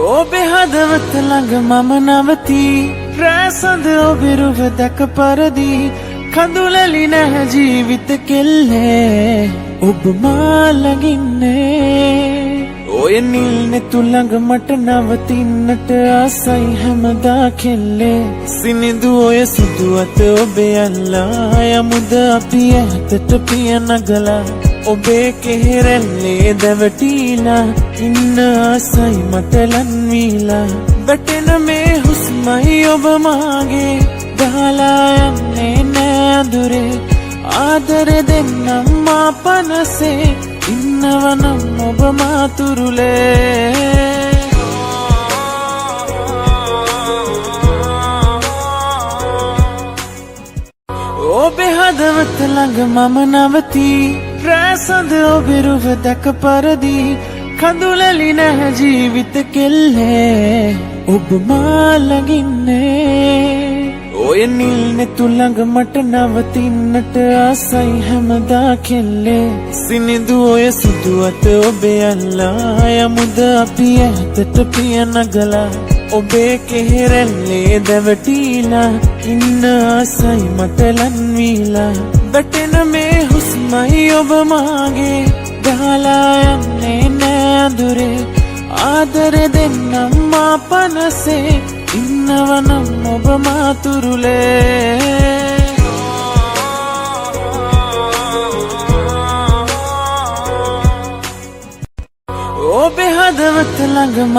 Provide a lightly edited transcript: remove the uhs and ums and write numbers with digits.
ඔබේ හදවත ළඟ මම නවතී රැසඳ ඔබේ රුව දැක පරදී කඳුලලි නැහැ ජීවිත කෙල්ලේ ඔබ මා ළඟින්නේ ඔය නිල් නෙතු ළඟ මට නවතින්නට ආසයි හැමදා කෙල්ලේ සිනිඳු ඔය සුදු අත ඔබේ අල්ලා යමුද අපි ඇතට පිය නගලා ඔබේ කෙහෙරැල්ලේ දැවටීලා ඉන්න ආසයි මට ලන්වීලා වැටෙන මේ හුස්මයි ඔබ මාගේ දහලා යන්නේ නෑ අඳුරේ ආදරෙ දෙන්නම් මා පනසේ ඉන්නවනම් ඔබ මාතුරුලේ ඔබේ හදවත ළඟ මම නවතී රැසඳ ඔබේ රුව දැක පරදී කඳුලලි නැහැ ජීවිත කෙල්ලේ ඔබ මා ළඟින්නේ ඔය නිල් නෙතු ළඟ මට නවතින්නට ආසයි හැමදා කෙල්ලේ සිනිඳු ඔය සුදු අත ඔබේ අල්ලා යමුද අපි ඇතට පිය නගලා ඔබේ කෙහෙරැල්ලේ දැවටීලා ඉන්න ආසයි මට ලන්වීලා වැටෙන මේ හුස්මයි ඔබ මාගේ දහලා යන්නේ නෑ අඳුරේ ආදරෙ දෙන්නම් මා පනසේ ඉන්නවනම් ඔබ මාතුරුලේ ඔබේ හදවත ළඟ මම